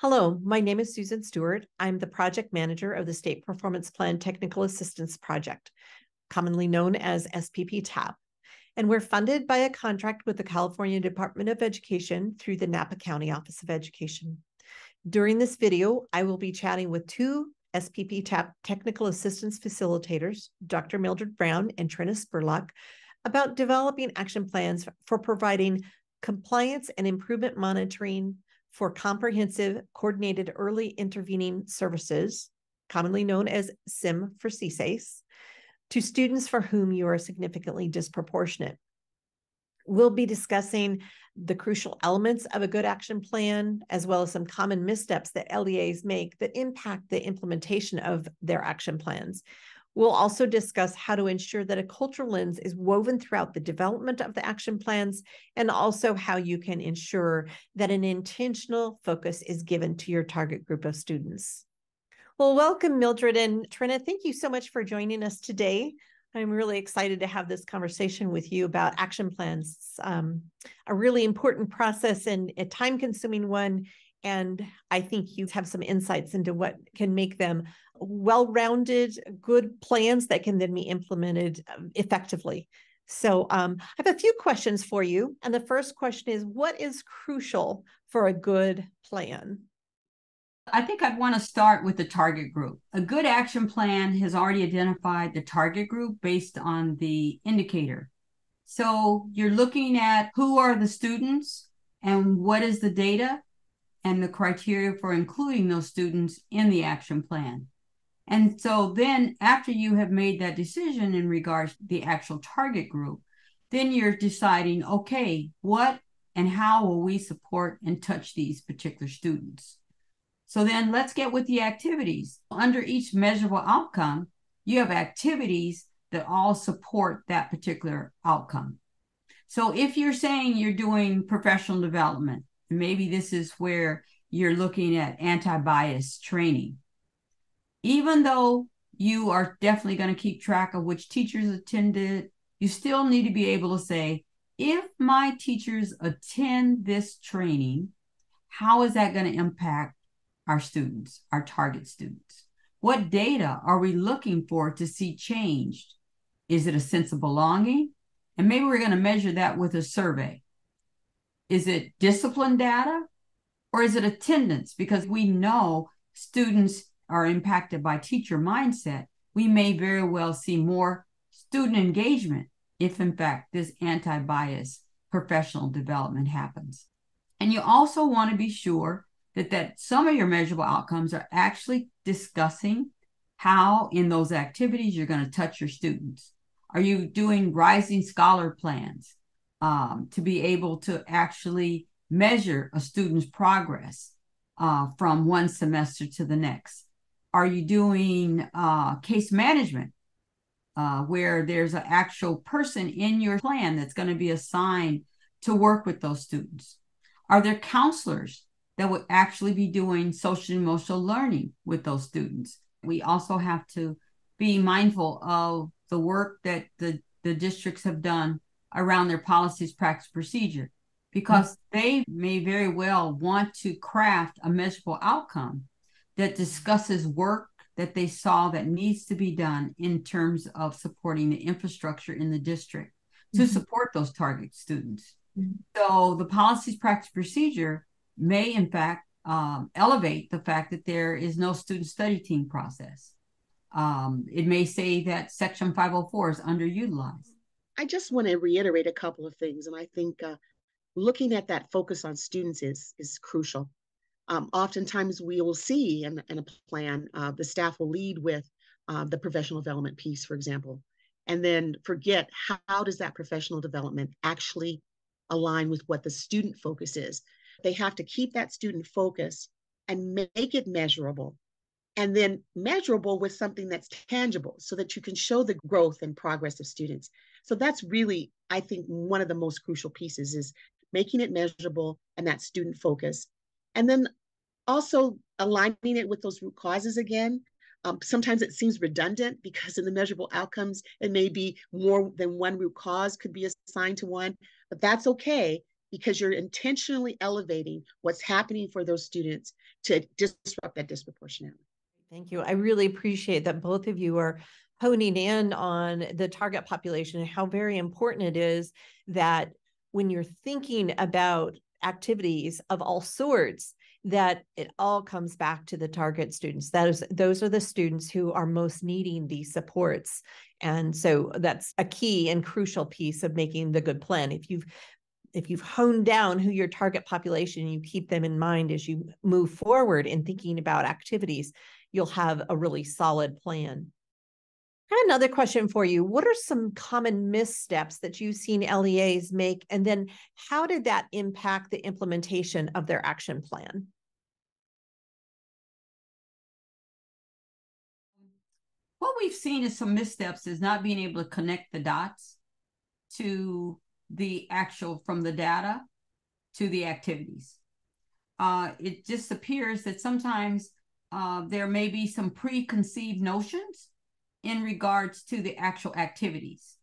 Hello, my name is Susan Stewart. I'm the project manager of the State Performance Plan Technical Assistance Project, commonly known as SPP-TAP. And we're funded by a contract with the California Department of Education through the Napa County Office of Education. During this video, I will be chatting with two SPP-TAP technical assistance facilitators, Dr. Mildred Browne and Trena Spurlock, about developing action plans for providing compliance and improvement monitoring for comprehensive coordinated early intervening services, commonly known as SIM for CSACE, to students for whom you are significantly disproportionate. We'll be discussing the crucial elements of a good action plan, as well as some common missteps that LEAs make that impact the implementation of their action plans. We'll also discuss how to ensure that a cultural lens is woven throughout the development of the action plans, and also how you can ensure that an intentional focus is given to your target group of students. Well, welcome, Mildred and Trena. Thank you so much for joining us today. I'm really excited to have this conversation with you about action plans. It's a really important process and a time-consuming one, and I think you have some insights into what can make them well-rounded, good plans that can then be implemented effectively. So I have a few questions for you. And the first question is, what is crucial for a good plan? I think I'd want to start with the target group. A good action plan has already identified the target group based on the indicator. So you're looking at who are the students and what is the data and the criteria for including those students in the action plan. And so then after you have made that decision in regards to the actual target group, then you're deciding, okay, what and how will we support and touch these particular students? So then let's get with the activities. Under each measurable outcome, you have activities that all support that particular outcome. So if you're saying you're doing professional development, maybe this is where you're looking at anti-bias training. Even though you are definitely going to keep track of which teachers attended, you still need to be able to say, if my teachers attend this training, how is that going to impact our students, our target students? What data are we looking for to see changed? Is it a sense of belonging? And maybe we're going to measure that with a survey. Is it discipline data or is it attendance? Because we know students are impacted by teacher mindset. We may very well see more student engagement if in fact this anti-bias professional development happens. And you also want to be sure that some of your measurable outcomes are actually discussing how in those activities you're going to touch your students. Are you doing rising scholar plans to be able to actually measure a student's progress from one semester to the next? Are you doing case management where there's an actual person in your plan that's going to be assigned to work with those students? Are there counselors that would actually be doing social and emotional learning with those students? We also have to be mindful of the work that the districts have done around their policies, practice, procedure, because they may very well want to craft a measurable outcome that discusses work that they saw that needs to be done in terms of supporting the infrastructure in the district to support those target students. So the policies, practice, procedure may in fact elevate the fact that there is no student study team process. It may say that Section 504 is underutilized. I just want to reiterate a couple of things, and I think looking at that focus on students is crucial. Oftentimes we will see in a plan, the staff will lead with the professional development piece, for example, and then forget how does that professional development actually align with what the student focus is. They have to keep that student focus and make it measurable, and then measurable with something that's tangible so that you can show the growth and progress of students. So that's really, I think, one of the most crucial pieces is making it measurable and that student focus. And then also aligning it with those root causes again. Sometimes it seems redundant because in the measurable outcomes, it may be more than one root cause could be assigned to one, but that's okay because you're intentionally elevating what's happening for those students to disrupt that disproportionality. Thank you. I really appreciate that both of you are honing in on the target population and how very important it is that when you're thinking about activities of all sorts, that it all comes back to the target students. Those are the students who are most needing these supports. And so that's a key and crucial piece of making the good plan. If you've honed down who your target population, you keep them in mind as you move forward in thinking about activities, you'll have a really solid plan. I have another question for you. What are some common missteps that you've seen LEAs make? And then how did that impact the implementation of their action plan? What we've seen is some missteps is not being able to connect the dots to the actual, from the data to the activities. It just appears that sometimes there may be some preconceived notions in regards to the actual activities.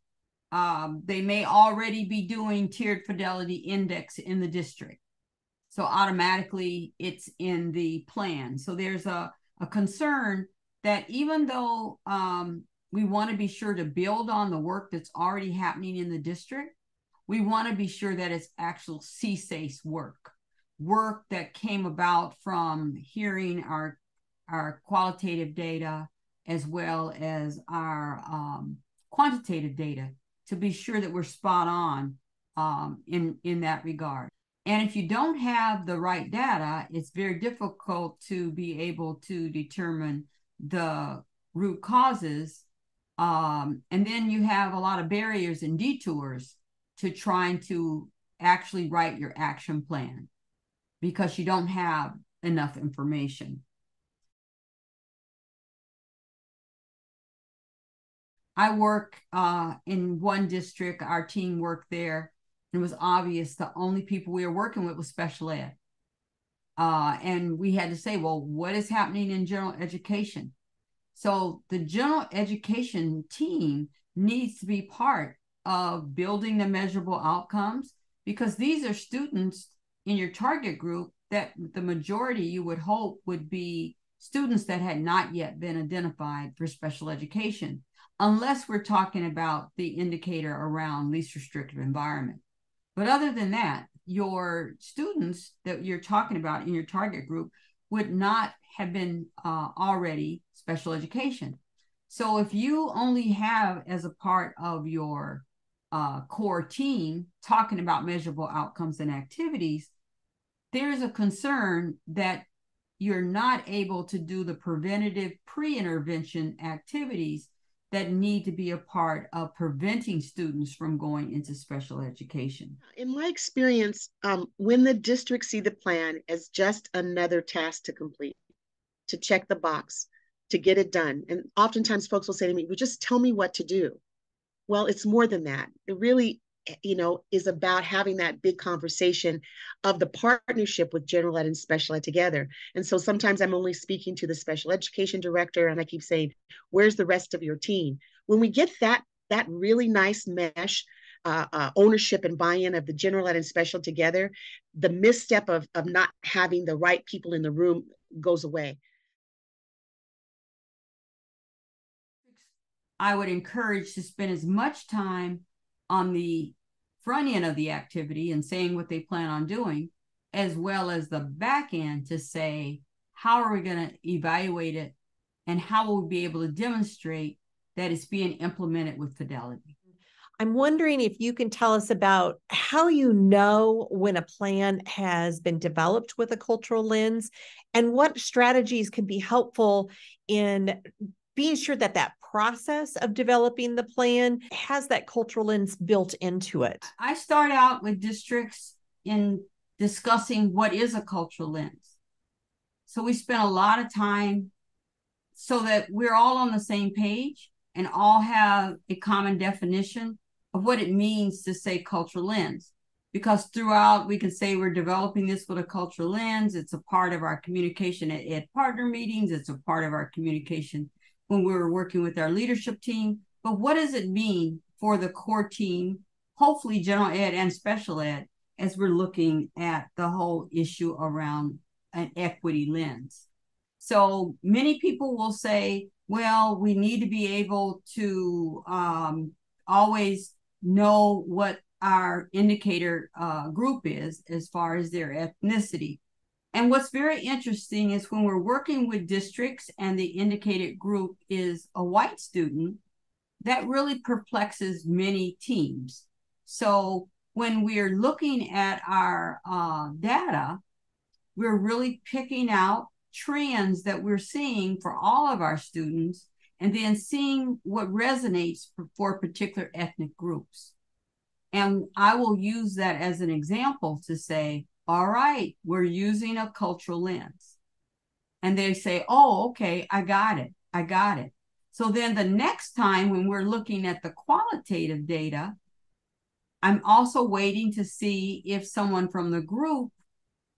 They may already be doing tiered fidelity index in the district. So automatically it's in the plan. So there's a concern that even though we want to be sure to build on the work that's already happening in the district, we want to be sure that it's actual CSACE work that came about from hearing our qualitative data as well as our quantitative data to be sure that we're spot on in that regard. And if you don't have the right data, it's very difficult to be able to determine the root causes. And then you have a lot of barriers and detours to trying to actually write your action plan because you don't have enough information. I work in one district, our team worked there, and it was obvious the only people we were working with was special ed. And we had to say, well, what is happening in general education? So the general education team needs to be part of building the measurable outcomes, because these are students in your target group that the majority you would hope would be students that had not yet been identified for special education, unless we're talking about the indicator around least restrictive environment. But other than that, your students that you're talking about in your target group would not have been already special education. So if you only have as a part of your core team talking about measurable outcomes and activities, there's a concern that you're not able to do the preventative pre-intervention activities that need to be a part of preventing students from going into special education. In my experience, when the districts see the plan as just another task to complete, to check the box, to get it done, and oftentimes folks will say to me, well, just tell me what to do. Well, it's more than that. It really, is about having that big conversation of the partnership with general ed and special ed together. And so sometimes I'm only speaking to the special education director, and I keep saying, where's the rest of your team? When we get that really nice mesh, ownership and buy-in of the general ed and special together, the misstep of not having the right people in the room goes away. I would encourage to spend as much time on the front end of the activity and saying what they plan on doing, as well as the back end to say, how are we going to evaluate it and how will we be able to demonstrate that it's being implemented with fidelity? I'm wondering if you can tell us about how you know when a plan has been developed with a cultural lens and what strategies can be helpful in being sure that that process of developing the plan has that cultural lens built into it. I start out with districts in discussing what is a cultural lens. So we spend a lot of time so that we're all on the same page and all have a common definition of what it means to say cultural lens. Because throughout, we can say we're developing this with a cultural lens. It's a part of our communication at ed partner meetings. It's a part of our communication when we were working with our leadership team. But what does it mean for the core team, hopefully general ed and special ed, as we're looking at the whole issue around an equity lens. So many people will say, well, we need to be able to always know what our indicator group is as far as their ethnicity. And what's very interesting is when we're working with districts and the indicated group is a white student, that really perplexes many teams. So when we're looking at our data, we're really picking out trends that we're seeing for all of our students and then seeing what resonates for particular ethnic groups. And I will use that as an example to say, all right, we're using a cultural lens. And they say, oh, okay, I got it. I got it. So then the next time when we're looking at the qualitative data, I'm also waiting to see if someone from the group,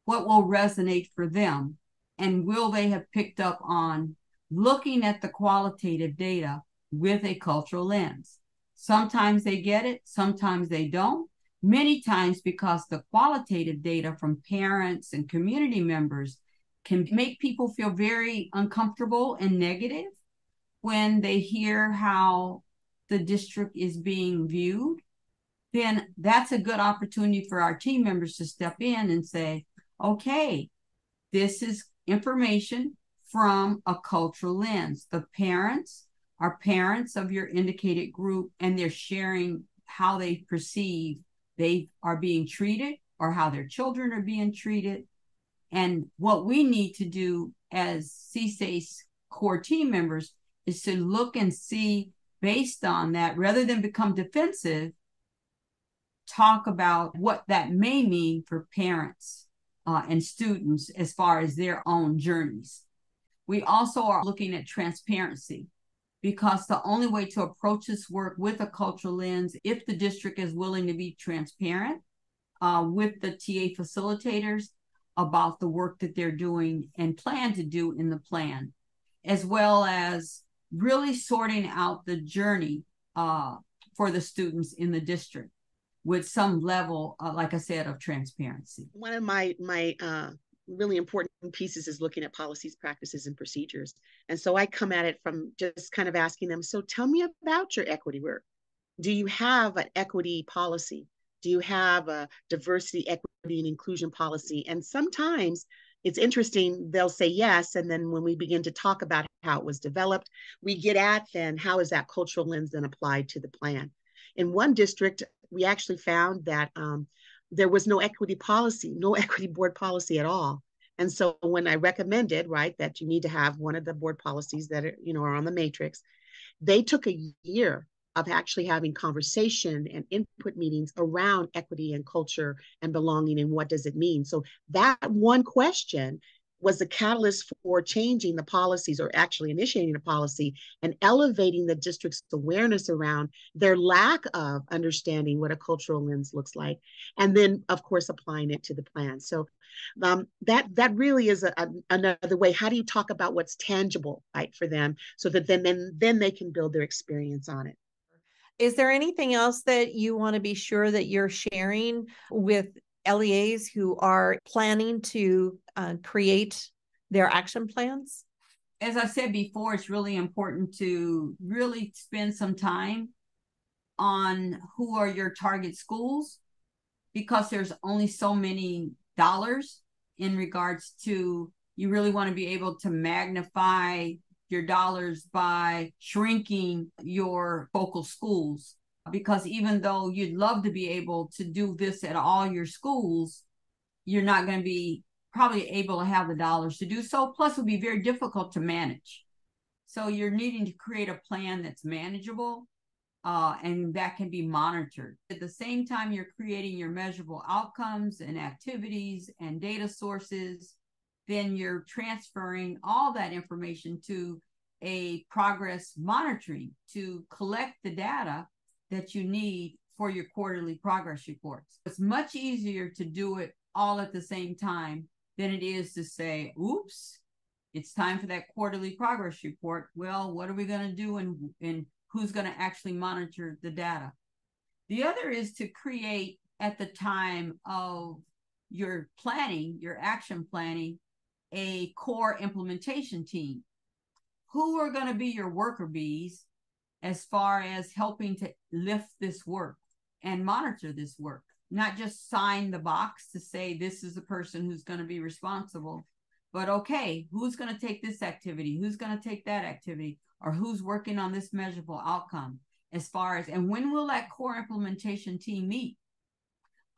what will resonate for them. And will they have picked up on looking at the qualitative data with a cultural lens? Sometimes they get it, sometimes they don't. Many times because the qualitative data from parents and community members can make people feel very uncomfortable and negative when they hear how the district is being viewed. Then that's a good opportunity for our team members to step in and say, okay, this is information from a cultural lens. The parents are parents of your indicated group, and they're sharing how they perceive they are being treated or how their children are being treated. And what we need to do as CSACE core team members is to look and see based on that, rather than become defensive, talk about what that may mean for parents and students as far as their own journeys. We also are looking at transparency, because the only way to approach this work with a cultural lens, if the district is willing to be transparent with the TA facilitators about the work that they're doing and plan to do in the plan, as well as really sorting out the journey for the students in the district with some level, like I said, of transparency. One of my really important pieces is looking at policies, practices, and procedures. And so I come at it from just kind of asking them, so tell me about your equity work. Do you have an equity policy? Do you have a diversity, equity, and inclusion policy? And sometimes it's interesting, they'll say yes. And then when we begin to talk about how it was developed, we get at then how is that cultural lens then applied to the plan? In one district, we actually found that there was no equity policy, no equity board policy at all. And so when I recommended, right, that you need to have one of the board policies that are, are on the matrix, they took a year of actually having conversation and input meetings around equity and culture and belonging and what does it mean. So that one question was the catalyst for changing the policies, or actually initiating a policy and elevating the district's awareness around their lack of understanding what a cultural lens looks like. And then, of course, applying it to the plan. So that really is another way. How do you talk about what's tangible, right, for them, so that then they can build their experience on it? Is there anything else that you want to be sure that you're sharing with LEAs who are planning to create their action plans? As I said before, it's really important to really spend some time on who are your target schools, because there's only so many dollars in regards to, you really want to be able to magnify your dollars by shrinking your focal schools. Because even though you'd love to be able to do this at all your schools, you're not going to be probably able to have the dollars to do so. Plus, it would be very difficult to manage. So you're needing to create a plan that's manageable and that can be monitored. At the same time, you're creating your measurable outcomes and activities and data sources, then you're transferring all that information to a progress monitoring to collect the data that you need for your quarterly progress reports. It's much easier to do it all at the same time than it is to say, oops, it's time for that quarterly progress report. Well, what are we going to do, and who's going to actually monitor the data? The other is to create at the time of your planning, your action planning, a core implementation team. Who are going to be your worker bees as far as helping to lift this work and monitor this work? Not just sign the box to say this is the person who's going to be responsible, but okay, who's going to take this activity? Who's going to take that activity? Or who's working on this measurable outcome? As far as, and when will that core implementation team meet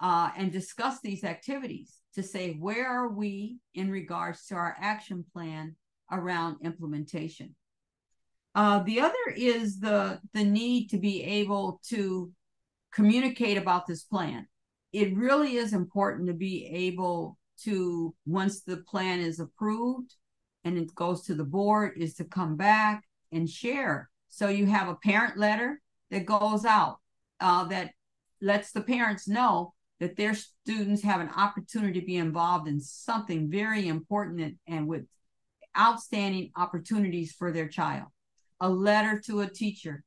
and discuss these activities to say, where are we in regards to our action plan around implementation? The other is the need to be able to communicate about this plan. It really is important to be able to, once the plan is approved and it goes to the board, is to come back and share. So you have a parent letter that goes out that lets the parents know that their students have an opportunity to be involved in something very important and with outstanding opportunities for their child. A letter to a teacher.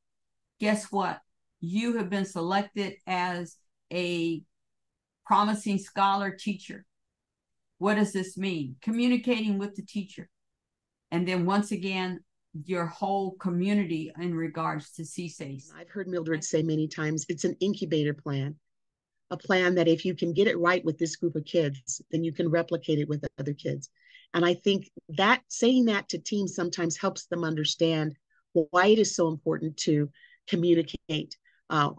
Guess what? You have been selected as a promising scholar teacher. What does this mean? Communicating with the teacher. And then once again, your whole community in regards to CSACE. I've heard Mildred say many times, it's an incubator plan, a plan that if you can get it right with this group of kids, then you can replicate it with other kids. And I think that saying that to teams sometimes helps them understand why it is so important to communicate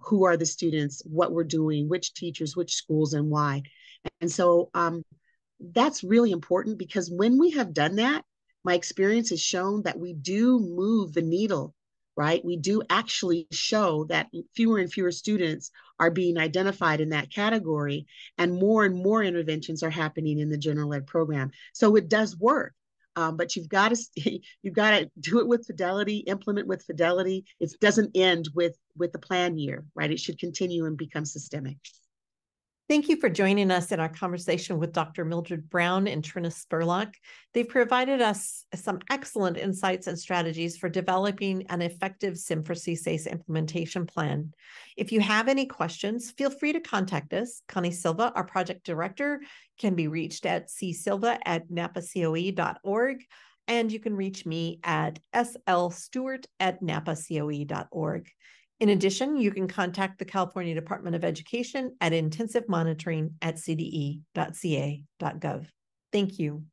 who are the students, what we're doing, which teachers, which schools, and why. And so that's really important, because when we have done that, my experience has shown that we do move the needle, right? We do actually show that fewer and fewer students are being identified in that category, and more interventions are happening in the general ed program. So it does work. But you've got to do it with fidelity, implement with fidelity. It doesn't end with the plan year, right? It should continue and become systemic. Thank you for joining us in our conversation with Dr. Mildred Browne and Trena Spurlock. They've provided us some excellent insights and strategies for developing an effective SIM for CSACE implementation plan. If you have any questions, feel free to contact us. Connie Silva, our project director, can be reached at csilva@napacoe.org, and you can reach me at slstewart@napacoe.org. In addition, you can contact the California Department of Education at intensivemonitoring@cde.ca.gov. Thank you.